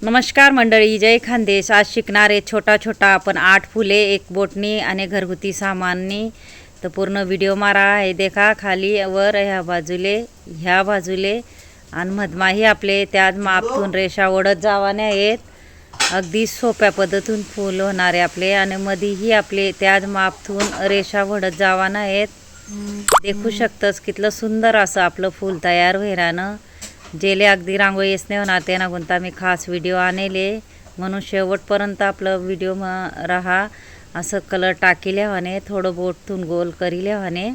नमस्कार मंडळी, जय खानदेश। आज शिकणारे छोटा छोटा आपण 8 फुले एक बोटनी आणि घरगुती सामाननी। तर पूर्ण व्हिडिओ मारा आहे देखा, खाली वर ह्या बाजूले आणि मधमाही आपले त्याच मापतून रेषा ओढत जावाने आहेत। अगदी सोप्या पद्धतीतून फूल होणारे आपले आणि मधीही आपले त्याच मापतून रेषा ओढत जावाना आहेत। देखू शकतस कितलं सुंदर असं आपलं फूल तयार होईरानं। जेले अगदी रांगोळी येसने होणार ते ना गुंता मी खास व्हिडिओ आणले, म्हणून शेवटपर्यंत आपलं व्हिडिओ रहा। असं कलर टाकीले हने, थोडं बोटतून गोल करीले हने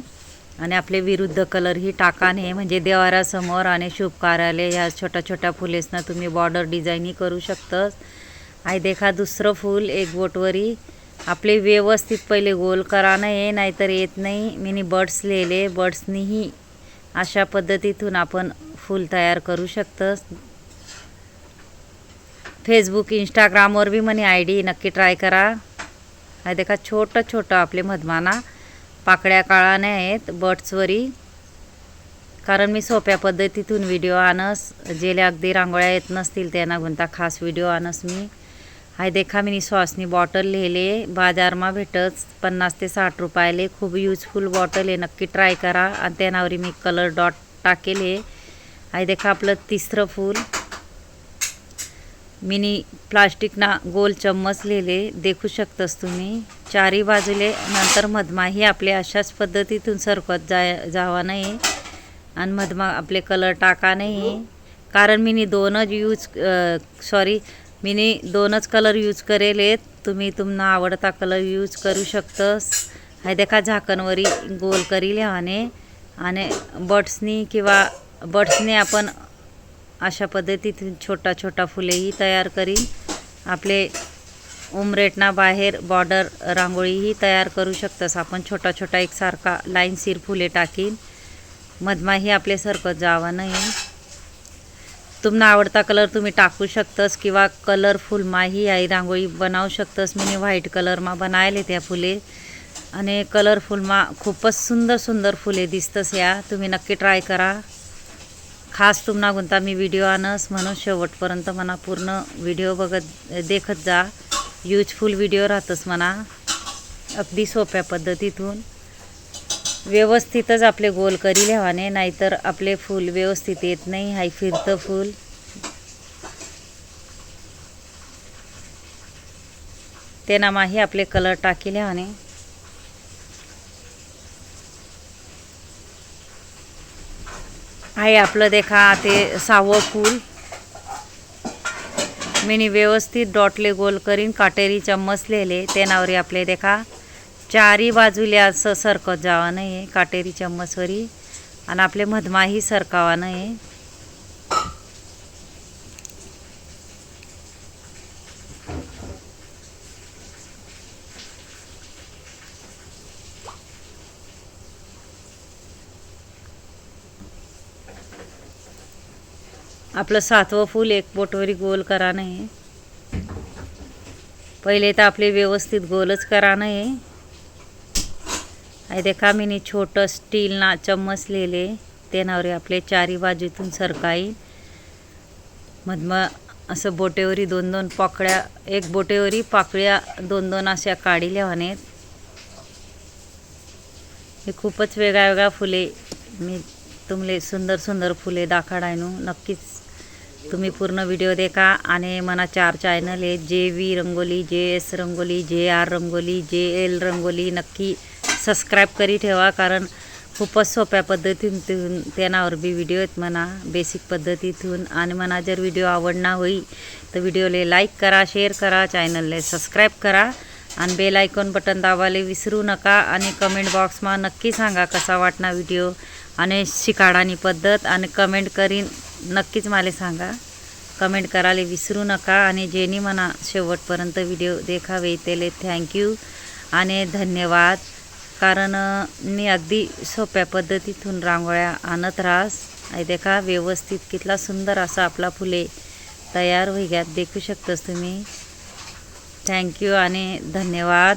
आणि आपले विरुद्ध कलर ही टाकाने, म्हणजे देवारासमोर आणि शुभ कार्यालय ह्या छोट्या छोट्या फुलेसना तुम्ही बॉर्डर डिझाईन करू शकतस। आई देखा दुसरं फूल एक बोटवरी आपले व्यवस्थित पहिले गोल करा नाहीतर येत नाही। मिनी बर्ड्स लिहिले, बर्ड्सनीही अशा पद्धतीतून आपण फूल तयार करू शकतस। फेसबुक इंस्टाग्रामवर भी मनी आयडी नक्की ट्राय करा। हा देखा छोटं छोटं आपले मधमाना पाकळ्या काळाने आहेत बर्ड्सवरी, कारण मी सोप्या पद्धतीतून व्हिडिओ आणस, जेले अगदी रांगोळ्या येत नसतील त्यांना गुंता खास व्हिडिओ आणस मी। हाय देखा मी सॉसनी बॉटल लिहिले, बाजारमा भेटत 50 ते 60 रुपयाले। खूप यूजफुल बॉटल आहे, नक्की ट्राय करा। आणि त्यानावरी मी कलर डॉट टाकेले। हाय देखा आपलं तिसरं फूल मिनी प्लास्टिकना गोल चम्मच लिहिले, देखू शकतस तुम्ही चारी बाजूले। नंतर मधमाही आपले अशाच पद्धतीतून सरकत जावा नाही आणि मधमा आपले कलर टाका नाही, कारण मिनी दोनच कलर यूज करेलेत। तुम्ही तुम्हाला आवडता कलर यूज करू शकतस। हाय देखा झाकणवरी गोल करीले हने आणि बर्ड्सनी आपण अशा पद्धतीतून छोटा छोटा फुलेही तयार करीन। आपले उमरेटना बाहेर बॉर्डर रांगोळीही तयार करू शकतस आपण। छोटा छोटा एकसारखा लाईनशीर फुले टाकीन, मधमाही आपले सरकत जावा नाही। तुम्हाला आवडता कलर तुम्ही टाकू शकतस किंवा कलरफुल माही आई रांगोळी बनवू शकतस। मी व्हाईट कलर मा बनायले त्या फुले आणि कलरफुल मा खूपच सुंदर सुंदर फुले दिसतस या। तुम्ही नक्की ट्राय करा। खास तुम्हाला गुंता मी व्हिडिओ आणस, म्हणून शेवटपर्यंत म्हणा पूर्ण व्हिडिओ देखत जा। यूजफुल व्हिडिओ राहतस म्हणा, अगदी सोप्या पद्धतीतून व्यवस्थितच आपले गोल करी लिहावाने, नाहीतर आपले फूल व्यवस्थित येत नाही। हाय फिरतं फूल तेना माही आपले कलर टाकी लिहावाने। आहे आपलं देखा ते 6वं फूल मिनी व्यवस्थित डॉटले गोल करीन काटेरी चम्मच लिहिले, तेनावरी आपले देखा चारी बाजूले असं सरकत जावा नाही काटेरी चम्मचवरी आणि आपले मधमाही सरकावा नाही। आपलं 7वं फूल एक बोटवरी गोल करा नाही, पहिले तर आपले व्यवस्थित गोलच करा नाही। आहे देखा मी छोटं स्टीलना चम्मच लिहिले, तेनावरी आपले चारी बाजूतून सरकाई मधमा असं बोटेवरी 2-2 पाकळ्या, एक बोटेवरी पाकळ्या 2-2 अशा काढी लिहावानेत। हे खूपच वेगळ्या फुले मी तुमले सुंदर सुंदर फुले दाखवायनो। नक्कीच तुम्ही पूर्ण व्हिडिओ देखा आणि मना 4 चॅनल आहे, JV rangoli, JS rangoli, JR rangoli, JL rangoli. नक्की सबस्क्राईब करी ठेवा, कारण खूपच सोप्या पद्धतीतून त्यानावर बी व्हिडिओ आहेत म्हणा बेसिक पद्धतीतून। आणि मना जर व्हिडिओ आवडना होई तर व्हिडिओले लाईक करा, शेअर करा, चॅनलले सबस्क्राईब करा आणि बेल आयकॉन बटन दाबायला विसरू नका। आणि कमेंट बॉक्समा नक्की सांगा कसा वाटना व्हिडिओ आणि शिकाडानी पद्धत, आणि कमेंट करीन नक्कीच मला सांगा, कमेंट करायला विसरू नका। आणि जेनी म्हणा शेवटपर्यंत व्हिडिओ देखावे त्याले थँक्यू आणि धन्यवाद, कारण मी अगदी सोप्या पद्धतीतून रांगोळ्या आणत राहस। आहे देखा व्यवस्थित कितला सुंदर असा आपला फुले तयार होईग्यात, देखू शकतस तुम्ही। थँक्यू आणि धन्यवाद।